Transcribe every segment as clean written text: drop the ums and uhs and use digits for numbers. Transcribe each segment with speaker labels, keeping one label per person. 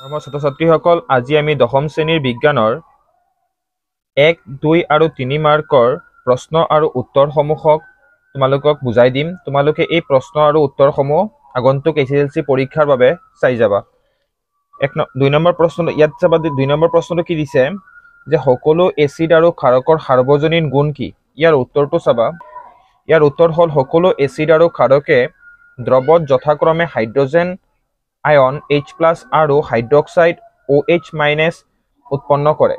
Speaker 1: আমাৰ ছাত্ৰ-ছাত্ৰীসকল আজি আমি দশম শ্ৰেণীৰ বিজ্ঞানৰ 1, 2 আৰু 3 মাৰ্কৰ প্ৰশ্ন আৰু উত্তৰসমূহক তোমালোকক বুজাই দিম। তোমালোকে এই প্ৰশ্ন আৰু উত্তৰসমূহ আগন্তুক SSLC পৰীক্ষাৰ বাবে চাই যাবা। 2 নম্বৰ প্ৰশ্ন ইয়াত চাবা 2 নম্বৰ প্ৰশ্নটো কি দিছে যে সকলো এচিড আৰু ক্ষাৰকৰ সাৰ্বজনীন গুণ কি? ইয়াৰ উত্তৰটো চাবা। ইয়াৰ উত্তৰ হ'ল সকলো এচিড আৰু ক্ষাৰকে দ্ৰৱত যথাক্ৰমে হাইড্ৰজেন আয়ন H+ আৰু হাইড্ৰক্সাইড OH- উৎপন্ন কৰে।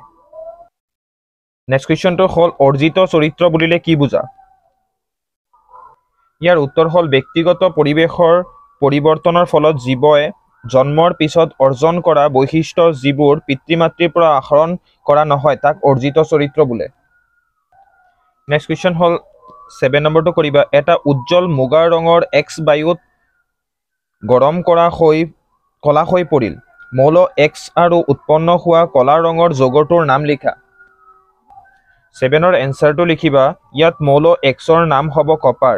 Speaker 1: নেক্সট কুৱেশ্যনটো হ'ল অৰ্জিত চৰিত্ৰ বুলিলে কি বুজা? ইয়াৰ উত্তৰ হ'ল ব্যক্তিগত পৰিৱেশৰ পৰিৱৰ্তনৰ ফলত জীৱই জন্মৰ পিছত অৰ্জন কৰা বৈশিষ্ট্য যিবোৰ পিতৃ-মাতৃৰ পৰা আহৰণ কৰা নহয় তাক অৰ্জিত চৰিত্ৰ বোলে। নেক্সট কুৱেশ্যন হ'ল 7 নম্বৰটো কৰিবা। এটা উজ্জ্বল মুগা ৰঙৰ X বায়ুত গৰম কৰা কলা হৈ পৰিল। মৌল X আৰু উৎপন্ন হোৱা কলা ৰঙৰ যৌগটোৰ নাম লিখা। 7ৰ এনচাৰটো লিখিবা। ইয়াত মৌল Xৰ নাম হ'ব কপাৰ।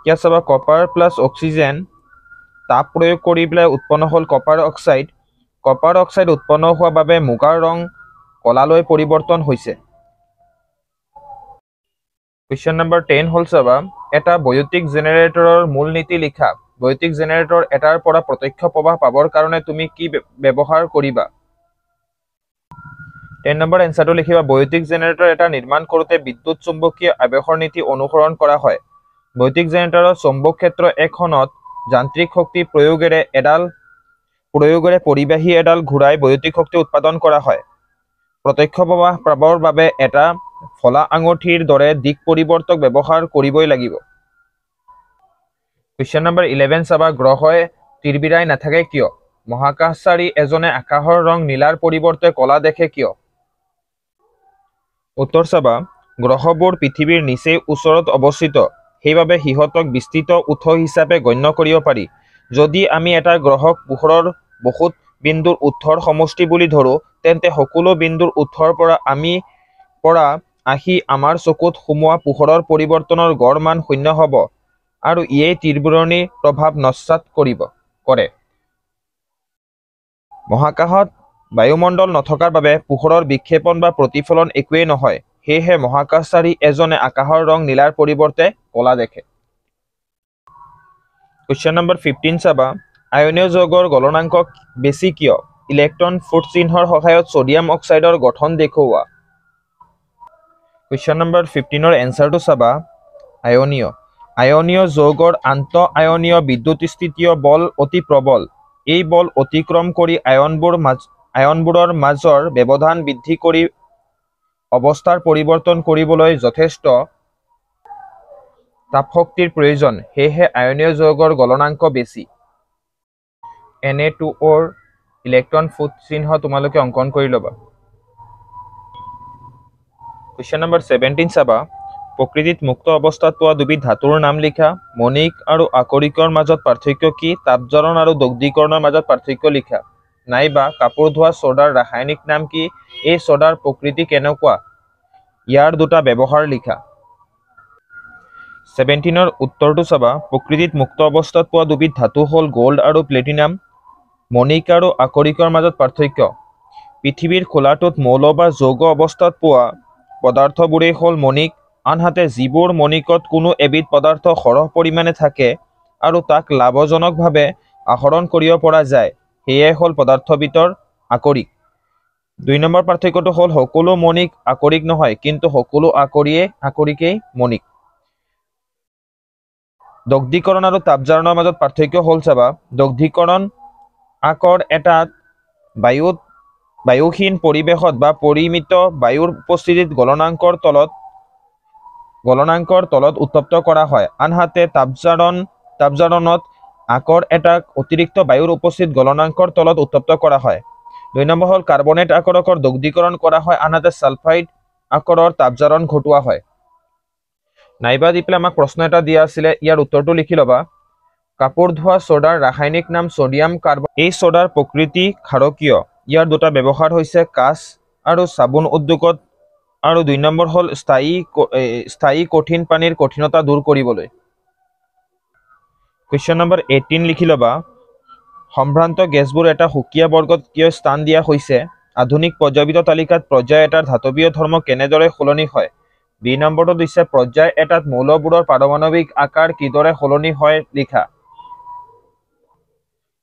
Speaker 1: ইয়াত চাবা কপাৰ প্লাছ অক্সিজেন তাপ প্ৰয়োগ কৰি পেলাই উৎপন্ন হ'ল কপাৰ অক্সাইড। কপাৰ অক্সাইড উৎপন্ন হোৱা বাবে মুগাৰ ৰং কলালৈ পৰিৱৰ্তন হৈছে। কুৱেশ্যন নম্বৰ 10 হ'ল চাবা এটা বৈদ্যুতিক জেনেৰেটৰৰ মূল নীতি লিখা। বৈদ্যুতিক জেনেৰেটৰ এটাৰ পৰা প্ৰত্যক্ষ প্ৰবাহ পাবৰ কাৰণে তুমি কি ব্যৱহাৰ কৰিবা? 10 নম্বৰ এনচাৰটো লিখিবা। বৈদ্যুতিক জেনেৰেটৰ এটা নিৰ্মাণ কৰোঁতে বিদ্যুৎ চুম্বকীয় আবেশৰ নীতি অনুসৰণ কৰা হয়। বৈদ্যুতিক জেনেৰেটৰৰ চৌম্বক ক্ষেত্ৰ এখনত যান্ত্ৰিক শক্তি প্ৰয়োগেৰে পৰিবাহী এডাল ঘূৰাই বৈদ্যুতিক শক্তি উৎপাদন কৰা হয়। প্ৰত্যক্ষ প্ৰবাহ পাবৰ বাবে এটা ফলা আঙুঠিৰ দৰে দিক পৰিৱৰ্তক ব্যৱহাৰ কৰিবই লাগিব। কুৱেশ্যন নম্বৰ 11 চাবা গ্ৰহই তিৰবিৰাই নাথাকে কিয়? মহাকাশচাৰী এজনে আকাশৰ ৰং নীলাৰ পৰিৱৰ্তে কলা দেখে কিয়? উত্তৰ চাবা গ্ৰহবোৰ পৃথিৱীৰ নিচেই ওচৰত অৱস্থিত, সেইবাবে সিহঁতক বিস্তৃত উৎস হিচাপে গণ্য কৰিব পাৰি। যদি আমি এটা গ্ৰহক পোহৰৰ বহুত বিন্দুৰ উৎসৰ সমষ্টি বুলি ধৰোঁ, তেন্তে সকলো বিন্দুৰ উৎসৰ পৰা আহি আমাৰ চকুত সুমোৱা পোহৰৰ পৰিৱৰ্তনৰ গড় মান 0 হ'ব আৰু ইয়েই তিৰবিৰণিৰ প্ৰভাৱ নস্যাৎ কৰে। মহাকাশত বায়ুমণ্ডল নথকাৰ বাবে পোহৰৰ বিক্ষেপণ বা প্ৰতিফলন একোৱেই নহয়। সেয়েহে মহাকাশচাৰী এজনে আকাশৰ ৰং নীলাৰ পৰিৱৰ্তে কলা দেখে। কুৱেশ্যন নম্বৰ 15 চাবা আয়নীয় যৌগৰ গলনাংক বেছি কিয়? ইলেক্ট্ৰন ফুট চিহ্নৰ সহায়ত ছডিয়াম অক্সাইডৰ গঠন দেখুওৱা। কুৱেশ্যন নম্বৰ 15ৰ এনচাৰটো চাবা আয়নীয় যৌগৰ আন্তঃআয়নীয় বিদ্যুৎস্থিতিয় বল অতি প্ৰবল। এই বল অতিক্ৰম কৰি আয়নবোৰৰ মাজৰ ব্যৱধান বৃদ্ধি কৰি অৱস্থাৰ পৰিৱৰ্তন কৰিবলৈ যথেষ্ট তাপশক্তিৰ প্ৰয়োজন। সেয়েহে আয়নীয় যৌগৰ গলনাংক বেছি। Na2O ৰ ইলেক্ট্ৰন ফুট চিহ্ন তোমালোকে অংকন কৰি ল'বা। কুৱেশ্যন নম্বৰ 17 চাবা প্ৰকৃতিত মুক্ত অৱস্থাত পোৱা দুবিধ ধাতুৰ নাম লিখা। মণিক আৰু আকৰিকৰ মাজত পাৰ্থক্য কি? তাপজাৰণ আৰু দগ্ধীকৰণৰ মাজত পাৰ্থক্য লিখা। নাইবা কাপোৰ ধোৱা ছ'ডাৰ ৰাসায়নিক নাম কি? এই ছ'ডাৰ প্ৰকৃতি কেনেকুৱা? ইয়াৰ দুটা ব্যৱহাৰ লিখা। 17ৰ উত্তৰটো চাবা প্ৰকৃতিত মুক্ত অৱস্থাত পোৱা দুবিধ ধাতু হ'ল গ'ল্ড আৰু প্লেটিনাম। মণিক আৰু আকৰিকৰ মাজত পাৰ্থক্য। পৃথিৱীৰ খোলাটোত মৌল বা যৌগ অৱস্থাত পোৱা পদাৰ্থবোৰেই হ'ল মণিক, আনহাতে যিবোৰ মণিকত কোনো এবিধ পদাৰ্থ সৰহ পৰিমাণে থাকে আৰু তাক লাভজনকভাৱে আহৰণ কৰিব পৰা যায়, সেয়াই হ'ল পদাৰ্থবিধৰ আকৰিক। 2 নম্বৰ পাৰ্থক্যটো হ'ল সকলো মণিক আকৰিক নহয়, কিন্তু সকলো আকৰিকেই মণিক। দগ্ধীকৰণ আৰু তাপজাৰণৰ মাজত পাৰ্থক্য হ'ল চাবা দগ্ধীকৰণ আকৰ এটাত বায়ুহীন পৰিৱেশত বা পৰিমিত বায়ুৰ উপস্থিতিত গলনাংকৰ তলত উত্তপ্ত কৰা হয়, আনহাতে তাপজাৰণত আকৰ এটাক অতিৰিক্ত বায়ুৰ উপস্থিতিত গলনাংকৰ তলত উত্তপ্ত কৰা হয়। 2 নম্বৰ হ'ল কাৰ্বনেট আকৰকৰ দগ্ধীকৰণ কৰা হয়, আনহাতে ছালফাইড আকৰৰ তাপজাৰণ ঘটোৱা হয়। নাইবা দি পেলাই আমাক প্ৰশ্ন এটা দিয়া আছিলে, ইয়াৰ উত্তৰটো লিখি ল'বা। কাপোৰ ধোৱা ছ'ডাৰ ৰাসায়নিক নাম ছ'ডিয়াম কাৰ্বনেট। এই ছ'ডাৰ প্ৰকৃতি ক্ষাৰকীয়। ইয়াৰ দুটা ব্যৱহাৰ হৈছে কাঁচ আৰু চাবোন উদ্যোগত আৰু 2 নম্বৰ হ'ল স্থায়ী কঠিন পানীৰ কঠিনতা দূৰ কৰিবলৈ। কুৱেশ্যন নম্বৰ 18 লিখি ল'বা সম্ভ্ৰান্ত গেছবোৰ এটা সুকীয়া বৰ্গত কিয় স্থান দিয়া হৈছে? আধুনিক পৰ্যায়বিত তালিকাত পৰ্যায় এটাৰ ধাতৱীয় ধৰ্ম কেনেদৰে সলনি হয়? বি নম্বৰটো দিছে পৰ্যায় এটাত মৌলবোৰৰ পাৰমাণৱিক আকাৰ কিদৰে সলনি হয় লিখা।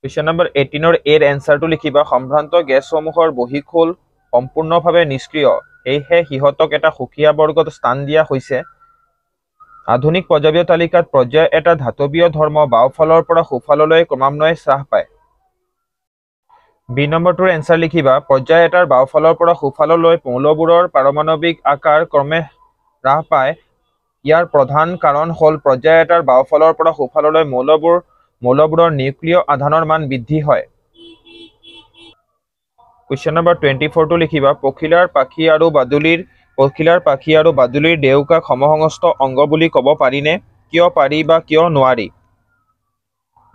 Speaker 1: কুৱেশ্যন নম্বৰ 18 এৰ এনচাৰটো লিখিবা। সম্ভ্ৰান্ত গেছসমূহৰ বহিঃখোল সম্পূৰ্ণভাৱে নিষ্ক্ৰিয়, সেয়েহে সিহঁতক এটা সুকীয়া বৰ্গত স্থান দিয়া হৈছে। আধুনিক পৰ্যায়বিত তালিকাত পৰ্যায় এটাৰ ধাতৱীয় ধৰ্ম বাওঁফালৰ পৰা সোঁফাললৈ ক্ৰমান্বয়ে হ্ৰাস পায়। বি নম্বৰটোৰ এনচাৰ লিখিবা। পৰ্যায় এটাৰ বাওঁফালৰ পৰা সোঁফাললৈ মৌলবোৰৰ পাৰমাণৱিক আকাৰ ক্ৰমে হ্ৰাস পায়। ইয়াৰ প্ৰধান কাৰণ হ'ল পৰ্যায় এটাৰ বাওঁফালৰ পৰা সোঁফাললৈ মৌলবোৰৰ নিউক্লিয় আধানৰ মান বৃদ্ধি হয়। কুৱেশ্যন নম্বৰ 24টো লিখিবা। পখিলাৰ পাখি আৰু বাদুলিৰ ডেউকাক সমসংস্থ অংগ বুলি ক'ব পাৰিনে? কিয় পাৰি বা কিয় নোৱাৰি?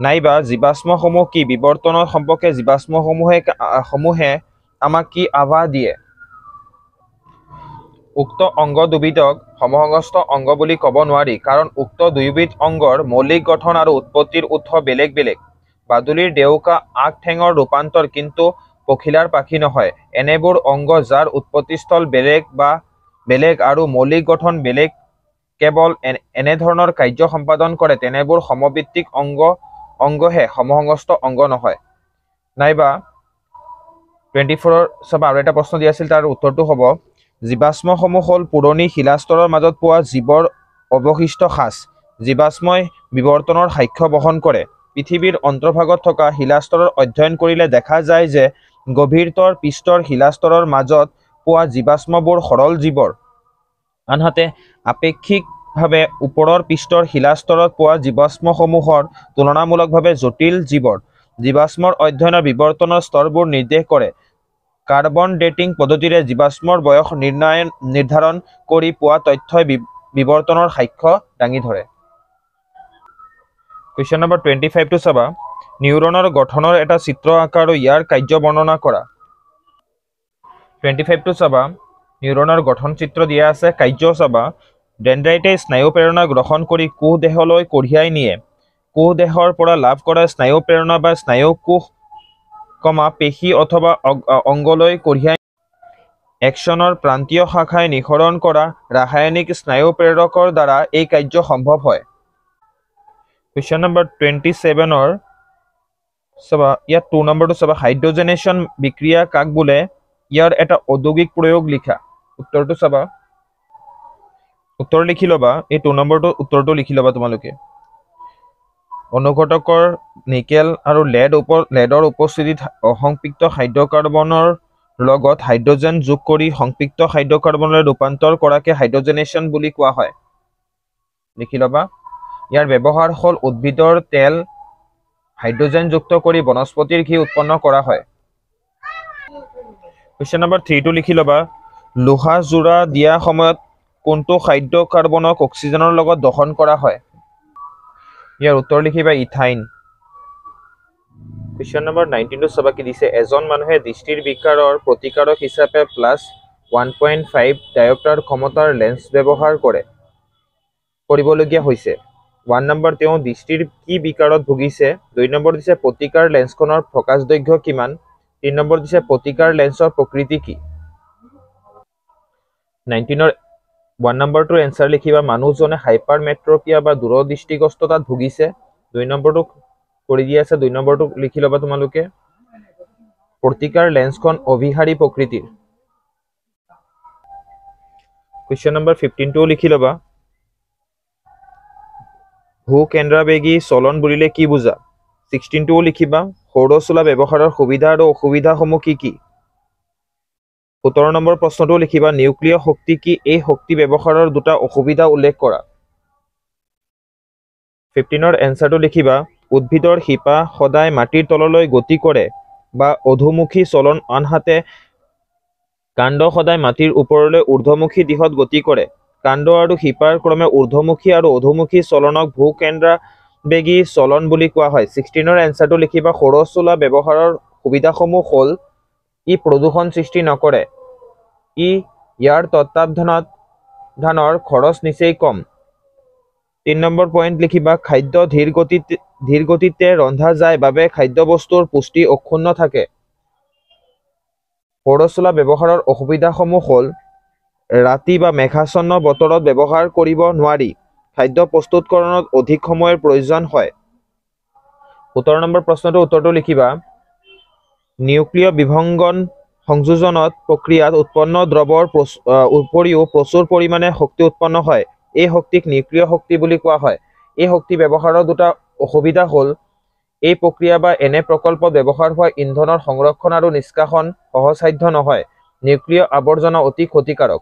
Speaker 1: নাইবা জীৱাশ্মসমূহ কি? বিৱৰ্তনৰ সম্পৰ্কে জীৱাশ্মসমূহে আমাক কি আভাস দিয়ে? উক্ত অংগ দুবিধক সমসংস্থ অংগ বুলি ক'ব নোৱাৰি, কাৰণ উক্ত দুয়োবিধ অংগৰ মৌলিক গঠন আৰু উৎপত্তিৰ উৎস বেলেগ বেলেগ। বাদুলিৰ ডেউকা আগ ঠেঙৰ ৰূপান্তৰ, কিন্তু পখিলাৰ পাখি নহয়। এনেবোৰ অংগ যাৰ উৎপত্তিস্থল বেলেগ আৰু মৌলিক গঠন বেলেগ কেৱল এনেধৰণৰ কাৰ্য সম্পাদন কৰে তেনেবোৰ সমভিত্তিক অংগহে সমসংস্থ অংগ নহয়। নাইবা 24 চাবা আৰু এটা প্ৰশ্ন দিয়া আছিল, তাৰ উত্তৰটো হ'ব জীৱাশ্মসমূহ হ'ল পুৰণি শিলাস্তৰৰ মাজত পোৱা জীৱৰ অৱশিষ্ট সাঁচ। জীৱাশ্মই বিৱৰ্তনৰ সাক্ষ্য বহন কৰে। পৃথিৱীৰ অন্তৰ্ভাগত থকা শিলাস্তৰৰ অধ্যয়ন কৰিলে দেখা যায় যে গভীৰতৰ পৃষ্ঠৰ শিলাস্তৰৰ মাজত পোৱা জীৱাশ্মবোৰ সৰল জীৱৰ, আনহাতে আপেক্ষিকভাৱে ওপৰৰ পৃষ্ঠৰ শিলাস্তৰত পোৱা জীৱাশ্মসমূহৰ তুলনামূলকভাৱে জটিল জীৱৰ। জীৱাশ্মৰ অধ্যয়নৰ বিৱৰ্তনৰ স্তৰবোৰ নিৰ্দেশ কৰে। কাৰ্বন ডেটিং পদ্ধতিৰে জীৱাশ্মৰ বয়স নিৰ্ধাৰণ কৰি পোৱা তথ্যই বিৱৰ্তনৰ সাক্ষ্য দাঙি ধৰে। কুৱেশ্যন নম্বৰ 25টো চাবা। নিউৰনৰ গঠনৰ এটা চিত্ৰ আঁকা আৰু ইয়াৰ কাৰ্য বৰ্ণনা কৰা। 25টো চাবা। নিউৰনৰ গঠন চিত্ৰ দিয়া আছে, কাৰ্য চাবা। ডেনড্ৰাইটে স্নায়ু প্ৰেৰণা গ্ৰহণ কৰি কোষ দেহলৈ কঢ়িয়াই নিয়ে। কোষ দেহৰ পৰা লাভ কৰা স্নায়ু প্ৰেৰণা বা স্নায়ু কোষ পেশী অথবা অংগলৈ কঢ়িয়াই একচনৰ প্ৰান্তীয় শাখাই নিঃসৰণ কৰা ৰাসায়নিক স্নায়ু প্ৰেৰকৰ দ্বাৰা এই কাৰ্য সম্ভৱ হয়। কুৱেশ্যন নম্বৰ 27ৰ চাবা, ইয়াত 2 নম্বৰটো চাবা। হাইড্ৰজেনেশ্যন বিক্ৰিয়া কাক বোলে? ইয়াৰ এটা ঔদ্যোগিক প্ৰয়োগ লিখা। উত্তৰটো চাবা, উত্তৰ লিখি ল'বা। এই 2 নম্বৰটো উত্তৰটো লিখি ল'বা তোমালোকে। অনুঘটকৰ নিকেল আৰু লেডৰ উপস্থিতিত অসম্পৃক্ত হাইড্ৰকাৰ্বনৰ লগত হাইড্ৰজেন যোগ কৰি সংপৃক্ত হাইড্ৰকাৰ্বনলৈ ৰূপান্তৰ কৰাকে হাইড্ৰজেনেশ্যন বুলি কোৱা হয়। লিখি ল'বা। ইয়াৰ ব্যৱহাৰ হ'ল উদ্ভিদৰ তেল হাইড্ৰজেনযুক্ত কৰি বনস্পতিৰ ঘি উৎপন্ন কৰা হয়। কুৱেশ্যন নম্বৰ 3টো লিখি ল'বা। লোহা জোৰা দিয়া সময়ত কোনটো হাইড্ৰকাৰ্বনক অক্সিজেনৰ লগত দহন কৰা হয়? ইয়াৰ উত্তৰ লিখিবা ইথাইন। কুৱেশ্যন নম্বৰ 19টো চাবা, কি দিছে? এজন মানুহে দৃষ্টিৰ বিকাৰৰ প্ৰতিকাৰক হিচাপে +1.5 ডায়োপ্টাৰ ক্ষমতাৰ লেন্স ব্যৱহাৰ কৰিবলগীয়া হৈছে। 1 নম্বৰ, তেওঁ দৃষ্টিৰ কি বিকাৰত ভুগিছে? 2 নম্বৰ দিছে প্ৰতিকাৰ লেন্সখনৰ প্ৰকাশ দৈৰ্ঘ্য কিমান? 3 নম্বৰ দিছে প্ৰতিকাৰ লেন্সৰ প্ৰকৃতি কি? 19ৰ 1 নম্বৰটোৰ এনচাৰ লিখিবা। মানুহজনে হাইপাৰমেট্ৰপিয়া বা দূৰদৃষ্টিগ্ৰস্ততাত ভুগিছে। 2 নম্বৰটো কৰি দিয়া আছে, 2 নম্বৰটো লিখি ল'বা তোমালোকে। প্ৰতিকাৰ লেন্সখন অভিসাৰী প্ৰকৃতিৰ। কুৱেশ্যন নম্বৰ 15টোও লিখি ল'বা। ভূকেন্দ্ৰাবেগী চলন বুলিলে কি বুজা? 16টোও লিখিবা। সৌৰচুলা ব্যৱহাৰৰ সুবিধা আৰু অসুবিধাসমূহ কি কি? 17 নম্বৰ প্ৰশ্নটো লিখিবা। নিউক্লিয় শক্তি কি? এই শক্তি ব্যৱহাৰৰ দুটা অসুবিধা উল্লেখ কৰা। 15ৰ এনচাৰটো লিখিবা। উদ্ভিদৰ শিপা সদায় মাটিৰ তললৈ গতি কৰে বা অধোমুখী চলন, আনহাতে কাণ্ড সদায় মাটিৰ ওপৰলৈ ঊৰ্ধ্বমুখী দিশত গতি কৰে। কাণ্ড আৰু শিপাৰ ক্ৰমে ঊৰ্ধ্বমুখী আৰু অধোমুখী চলনক ভূকেন্দ্ৰাবেগী চলন বুলি কোৱা হয়। 16ৰ এনচাৰটো লিখিবা। সৌৰচুলা ব্যৱহাৰৰ সুবিধাসমূহ হ'ল ই প্ৰদূষণ সৃষ্টি নকৰে, ইয়াৰ তত্ত্বাৱধানৰ খৰচ নিচেই কম, 3 নম্বৰ পইণ্ট লিখিবা খাদ্য ধীৰ গতিতে ৰন্ধা যায় বাবে খাদ্যবস্তুৰ পুষ্টি অক্ষুণ্ণ থাকে। সৌৰ চুলা ব্যৱহাৰৰ অসুবিধাসমূহ হ'ল ৰাতি বা মেঘাচ্ছন্ন বতৰত ব্যৱহাৰ কৰিব নোৱাৰি। খাদ্য প্ৰস্তুতকৰণত অধিক সময়ৰ প্ৰয়োজন হয়। 17 নম্বৰ প্ৰশ্নটোৰ উত্তৰটো লিখিবা নিউক্লিয় বিভংগন সংযোজনত প্ৰক্ৰিয়াত উৎপন্ন দ্ৰৱৰ উপৰিও প্ৰচুৰ পৰিমাণে শক্তি উৎপন্ন হয়। এই শক্তিক নিউক্লিয় শক্তি বুলি কোৱা হয়। এই শক্তি ব্যৱহাৰৰ দুটা অসুবিধা হ'ল এই প্ৰক্ৰিয়া বা এনে প্ৰকল্পত ব্যৱহাৰ হোৱা ইন্ধনৰ সংৰক্ষণ আৰু নিষ্কাশন সহজসাধ্য নহয়। নিউক্লিয় আৱৰ্জনা অতি ক্ষতিকাৰক।